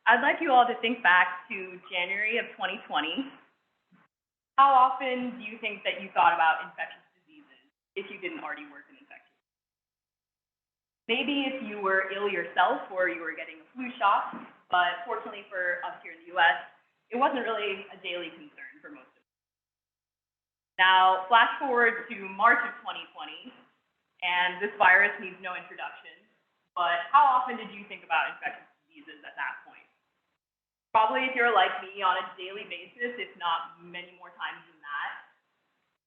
I'd like you all to think back to January of 2020. How often do you think that you thought about infectious diseases if you didn't already work in infectious? Maybe if you were ill yourself or you were getting a flu shot, but fortunately for us here in the US, it wasn't really a daily concern for most of us. Now, flash forward to March of 2020, and this virus needs no introduction, but how often did you think about infectious diseases at that point? Probably if you're like me on a daily basis, if not many more times than that.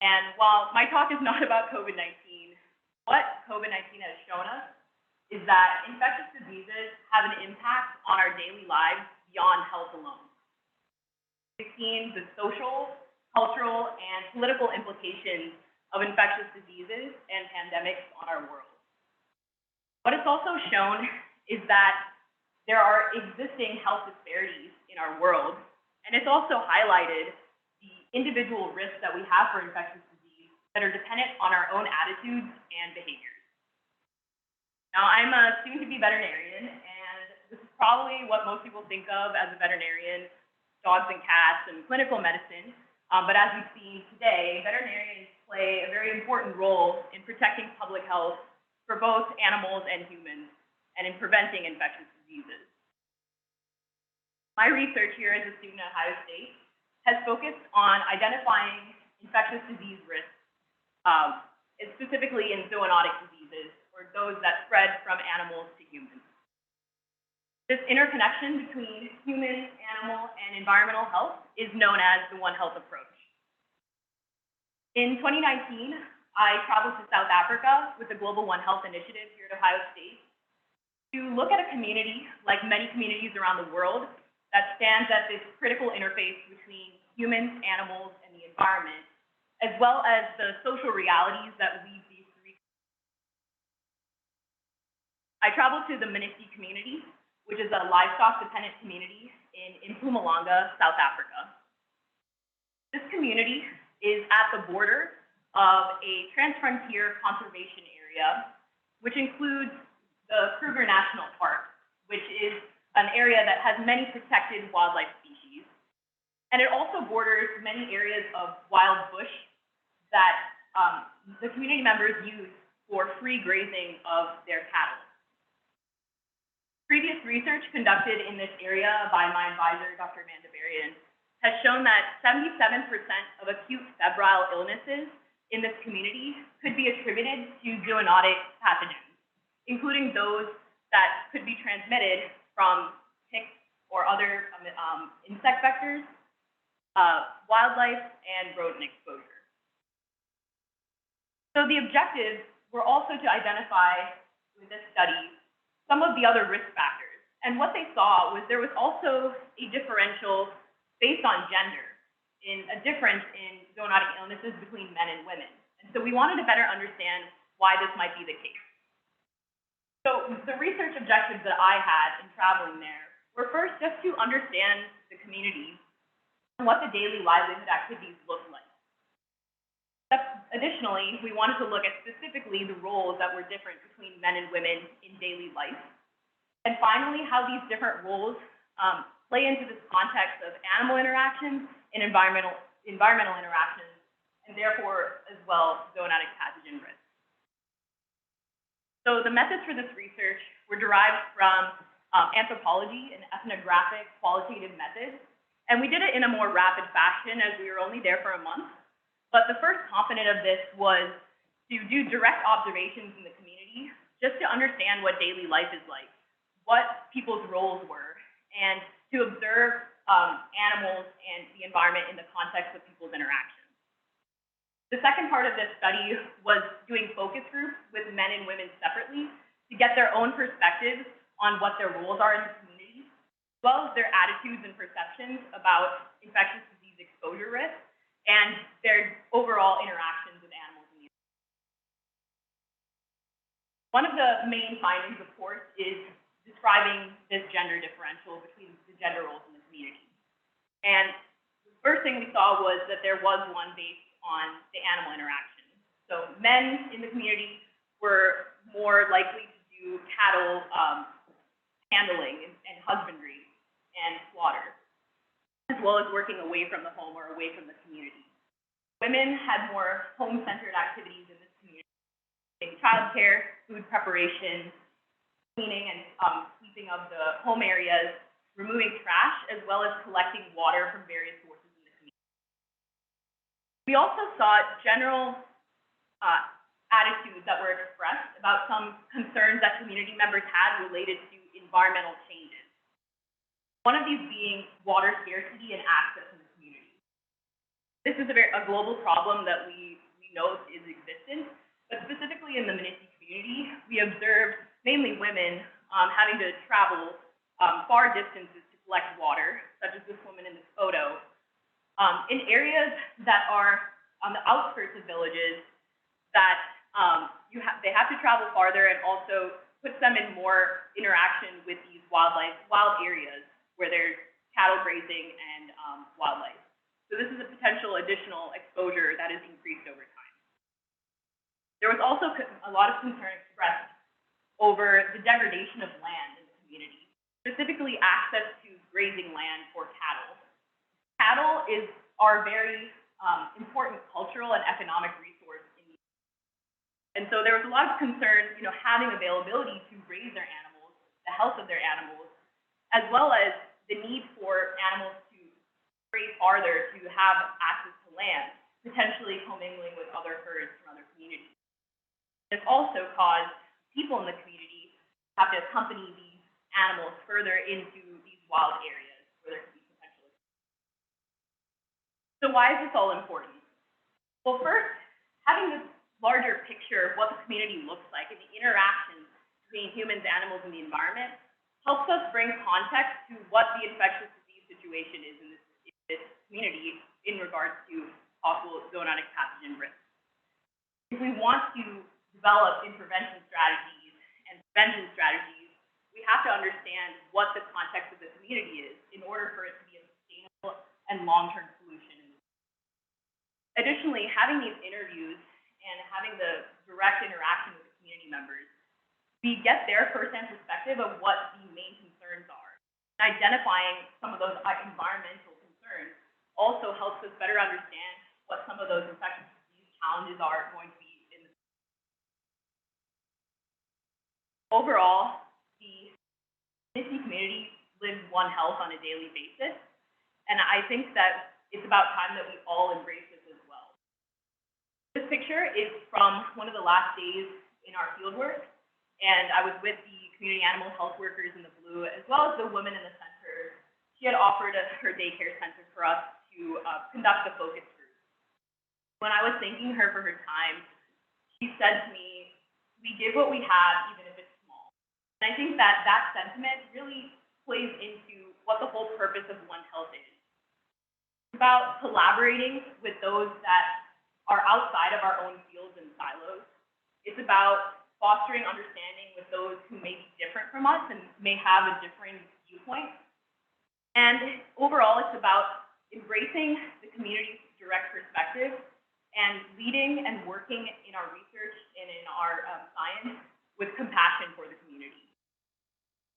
And while my talk is not about COVID-19, what COVID-19 has shown us is that infectious diseases have an impact on our daily lives beyond health alone. We've seen the social, cultural, and political implications of infectious diseases and pandemics on our world. What it's also shown is that there are existing health disparities in our world, and it's also highlighted the individual risks that we have for infectious disease that are dependent on our own attitudes and behaviors. Now, I'm a soon-to-be veterinarian, and this is probably what most people think of as a veterinarian, dogs and cats and clinical medicine, but as we've seen today, veterinarians play a very important role in protecting public health for both animals and humans, and in preventing infectious diseases. My research here as a student at Ohio State has focused on identifying infectious disease risks, specifically in zoonotic diseases, or those that spread from animals to humans. This interconnection between human, animal, and environmental health is known as the One Health approach. In 2019, I traveled to South Africa with the Global One Health Initiative here at Ohio State to look at a community, like many communities around the world, that stands at this critical interface between humans, animals, and the environment, as well as the social realities that weave these three. I traveled to the Manisi community, which is a livestock-dependent community in Mpumalanga, South Africa. This community is at the border of a transfrontier conservation area, which includes the Kruger National Park, which is an area that has many protected wildlife species. And it also borders many areas of wild bush that the community members use for free grazing of their cattle. Previous research conducted in this area by my advisor, Dr. Amanda Berrien, has shown that 77% of acute febrile illnesses in this community could be attributed to zoonotic pathogens, including those that could be transmitted from ticks or other insect vectors, wildlife, and rodent exposure. So the objectives were also to identify, with this study, some of the other risk factors. And what they saw was there was also a differential based on gender, in a difference in zoonotic illnesses between men and women. And so we wanted to better understand why this might be the case. So the research objectives that I had in traveling there were first just to understand the community and what the daily livelihood activities looked like. Additionally, we wanted to look at specifically the roles that were different between men and women in daily life. And finally, how these different roles play into this context of animal interactions and environmental interactions, and therefore, as well, zoonotic pathogen risk. So the methods for this research were derived from anthropology and ethnographic qualitative methods, and we did it in a more rapid fashion as we were only there for a month. But the first component of this was to do direct observations in the community, just to understand what daily life is like, what people's roles were, and to observe animals and the environment in the context of people's interactions. The second part of this study was doing focus groups with men and women separately to get their own perspectives on what their roles are in the community, as well as their attitudes and perceptions about infectious disease exposure risk and their overall interactions with animals in the environment. One of the main findings, of course, is describing this gender differential between the gender roles in the community. And the first thing we saw was that there was one based on the animal interaction. So men in the community were more likely to do cattle handling and husbandry, well as working away from the home or away from the community. Women had more home-centered activities in this community, including childcare, food preparation, cleaning and sweeping of the home areas, removing trash, as well as collecting water from various sources in the community. We also saw general attitudes that were expressed about some concerns that community members had related to environmental changes. One of these being water scarcity and access in the community. This is a global problem that we know is existent, but specifically in the Manistee community, we observed mainly women having to travel far distances to collect water, such as this woman in this photo, in areas that are on the outskirts of villages that they have to travel farther, and also puts them in more interaction with these wild areas where there's cattle grazing and wildlife. So this is a potential additional exposure that is increased over time. There was also a lot of concern expressed over the degradation of land in the community, specifically access to grazing land for cattle. Cattle are very important cultural and economic resource in the area. And so there was a lot of concern, having availability to graze their animals, the health of their animals, as well as the need for animals to graze farther to have access to land, potentially commingling with other herds from other communities. This also caused people in the community to have to accompany these animals further into these wild areas where there could be potential. So why is this all important? Well, first, having this larger picture of what the community looks like and the interactions between humans, animals, and the environment helps us bring context to what the infectious disease situation is in this community in regards to possible zoonotic pathogen risk. If we want to develop intervention strategies and prevention strategies, we have to understand what the context of the community is in order for it to be a sustainable and long-term solution. Additionally, having these interviews and having the direct interaction with the community members, we get their firsthand perspective of what the main concerns are. And identifying some of those environmental concerns also helps us better understand what some of those infectious disease challenges are going to be in the future. Overall, the Manistee community lives One Health on a daily basis, and I think that it's about time that we all embrace this as well. This picture is from one of the last days in our fieldwork, and I was with the community animal health workers in the blue, as well as the woman in the center. She had offered her daycare center for us to conduct a focus group. When I was thanking her for her time, she said to me, "We give what we have, even if it's small." And I think that that sentiment really plays into what the whole purpose of One Health is. It's about collaborating with those that are outside of our own fields and silos. It's about fostering understanding with those who may be different from us and may have a differing viewpoint. And overall, it's about embracing the community's direct perspective and leading and working in our research and in our science with compassion for the community.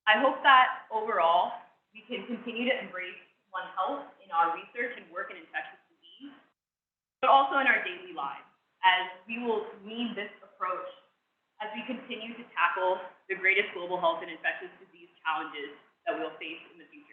I hope that overall, we can continue to embrace One Health in our research and work in infectious disease, but also in our daily lives, as we will need this approach as we continue to tackle the greatest global health and infectious disease challenges that we'll face in the future.